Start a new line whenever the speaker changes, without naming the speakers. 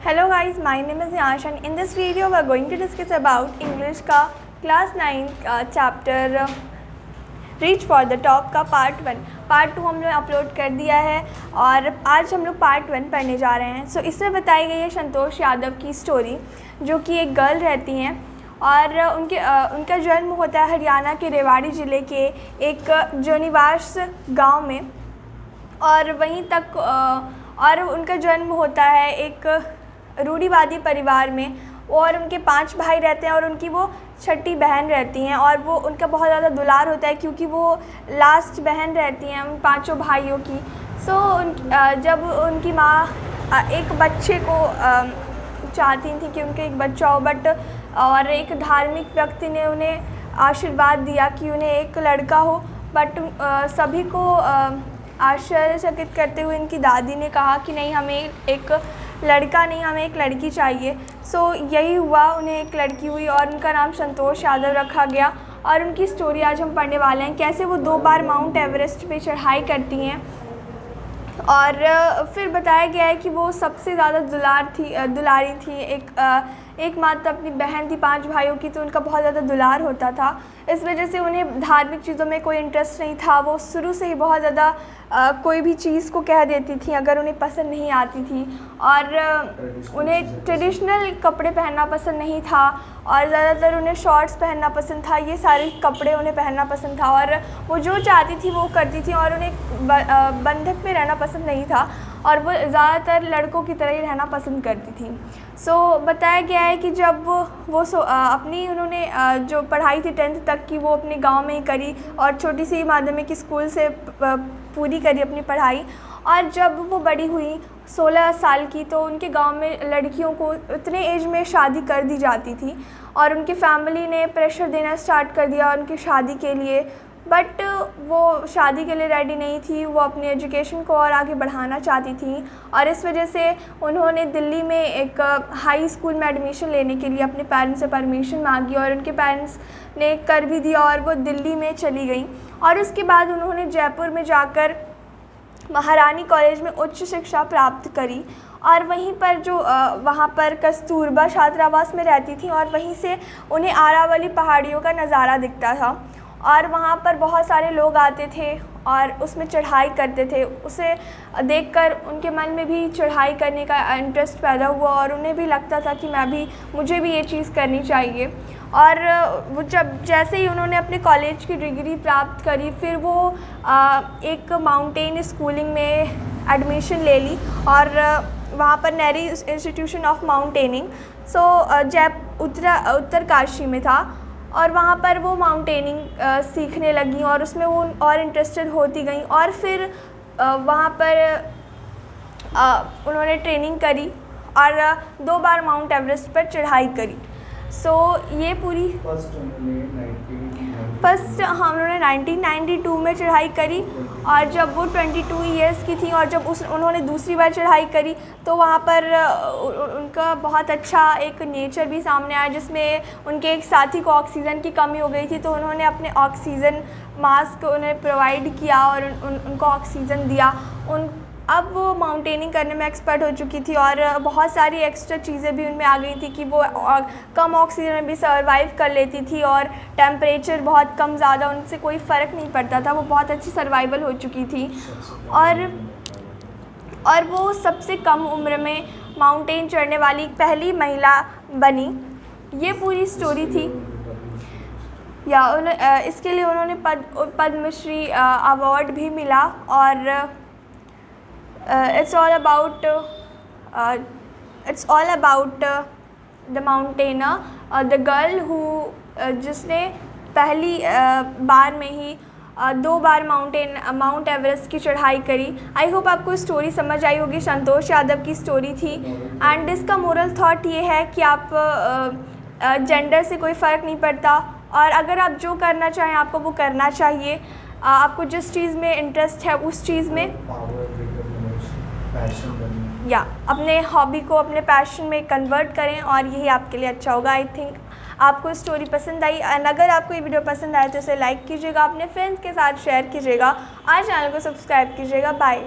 Hello guys, my name is Yash and in this video we are going to discuss about English का class 9 chapter reach for the top का part 1। Part 2 हमने upload कर दिया है और आज हम लोग पार्ट 1 पढ़ने जा रहे हैं। सो इसमें बताई गई है संतोष यादव की स्टोरी, जो कि एक गर्ल रहती हैं और उनका जन्म होता है हरियाणा के रेवाड़ी ज़िले के एक जोनीवास गांव में और वहीं तक और उनका जन्म होता है एक रूढ़िवादी परिवार में और उनके 5 भाई रहते हैं और उनकी वो छठी बहन रहती हैं और वो उनका बहुत ज़्यादा दुलार होता है क्योंकि वो लास्ट बहन रहती हैं उन 5 भाइयों की। जब उनकी माँ एक बच्चे को चाहती थी कि उनके एक बच्चा हो, बट और एक धार्मिक व्यक्ति ने उन्हें आशीर्वाद दिया कि उन्हें एक लड़का हो, बट सभी को आश्चर्यचकित करते हुए इनकी दादी ने कहा कि नहीं, हमें एक लड़का नहीं, हमें एक लड़की चाहिए। यही हुआ, उन्हें एक लड़की हुई और उनका नाम संतोष यादव रखा गया। और उनकी स्टोरी आज हम पढ़ने वाले हैं, कैसे वो 2 बार माउंट एवरेस्ट पे चढ़ाई करती हैं और फिर बताया गया है कि वो सबसे ज़्यादा दुलारी थी। एक मात्र अपनी बहन थी 5 भाइयों की, तो उनका बहुत ज़्यादा दुलार होता था। इस वजह से उन्हें धार्मिक चीज़ों में कोई इंटरेस्ट नहीं था। वो शुरू से ही बहुत ज़्यादा कोई भी चीज़ को कह देती थी अगर उन्हें पसंद नहीं आती थी, और उन्हें ट्रेडिशनल कपड़े पहनना पसंद नहीं था और ज़्यादातर उन्हें शॉर्ट्स पहनना पसंद था। ये सारे कपड़े उन्हें पहनना पसंद था और वो जो चाहती थी वो करती थी और उन्हें बंधक में रहना पसंद नहीं था और वो ज़्यादातर लड़कों की तरह ही रहना पसंद करती थी। बताया गया है कि जब वो अपनी उन्होंने जो पढ़ाई थी 10th तक की, वो अपने गांव में ही करी और छोटी सी माध्यमिक स्कूल से पूरी करी अपनी पढ़ाई। और जब वो बड़ी हुई 16 साल की, तो उनके गांव में लड़कियों को उतने एज में शादी कर दी जाती थी और उनकी फैमिली ने प्रेशर देना स्टार्ट कर दिया उनकी शादी के लिए, बट वो शादी के लिए रेडी नहीं थी। वो अपनी एजुकेशन को और आगे बढ़ाना चाहती थी और इस वजह से उन्होंने दिल्ली में एक हाई स्कूल में एडमिशन लेने के लिए अपने पेरेंट्स से परमिशन मांगी और उनके पेरेंट्स ने कर भी दिया और वो दिल्ली में चली गई। और उसके बाद उन्होंने जयपुर में जाकर महारानी कॉलेज में उच्च शिक्षा प्राप्त करी और वहीं पर जो वहाँ पर कस्तूरबा छात्रावास में रहती थी और वहीं से उन्हें आरावली पहाड़ियों का नज़ारा दिखता था और वहाँ पर बहुत सारे लोग आते थे और उसमें चढ़ाई करते थे। उसे देखकर उनके मन में भी चढ़ाई करने का इंटरेस्ट पैदा हुआ और उन्हें भी लगता था कि मुझे भी ये चीज़ करनी चाहिए। और वो जैसे ही उन्होंने अपने कॉलेज की डिग्री प्राप्त करी, फिर वो एक माउंटेन स्कूलिंग में एडमिशन ले ली और वहाँ पर Nehru institution of mountaineering Uttarkashi में था और वहाँ पर वो माउंटेनिंग सीखने लगी और उसमें वो और इंटरेस्टेड होती गई और फिर वहाँ पर उन्होंने ट्रेनिंग करी और 2 बार माउंट एवरेस्ट पर चढ़ाई करी। ये पूरी फर्स्ट उन्होंने 1992 में चढ़ाई करी और जब वो 22 इयर्स की थी और जब उन्होंने दूसरी बार चढ़ाई करी तो वहाँ पर उनका बहुत अच्छा एक नेचर भी सामने आया, जिसमें उनके एक साथी को ऑक्सीजन की कमी हो गई थी, तो उन्होंने अपने ऑक्सीजन मास्क उन्हें प्रोवाइड किया और उनको ऑक्सीजन दिया। अब वो माउंटेनिंग करने में एक्सपर्ट हो चुकी थी और बहुत सारी एक्स्ट्रा चीज़ें भी उनमें आ गई थी कि वो कम ऑक्सीजन में भी सर्वाइव कर लेती थी और टेम्परेचर बहुत कम ज़्यादा उनसे कोई फ़र्क नहीं पड़ता था। वो बहुत अच्छी सर्वाइवल हो चुकी थी और वो सबसे कम उम्र में माउंटेन चढ़ने वाली पहली महिला बनी। ये पूरी स्टोरी थी। इसके लिए उन्होंने पद्मश्री अवार्ड भी मिला और it's all about the mountainer, the girl who जिसने पहली बार में ही 2 बार माउंट एवरेस्ट की चढ़ाई करी। आई होप आपको स्टोरी समझ आई होगी। संतोष यादव की स्टोरी थी एंड इसका मोरल थॉट ये है कि आप जेंडर से कोई फ़र्क नहीं पड़ता और अगर आप जो करना चाहें आपको वो करना चाहिए। आपको जिस चीज़ में इंटरेस्ट है उस चीज़ में अपने हॉबी को अपने पैशन में कन्वर्ट करें और यही आपके लिए अच्छा होगा। आई थिंक आपको स्टोरी पसंद आई एंड अगर आपको ये वीडियो पसंद आए तो इसे लाइक कीजिएगा, अपने फ्रेंड्स के साथ शेयर कीजिएगा और चैनल को सब्सक्राइब कीजिएगा। बाय।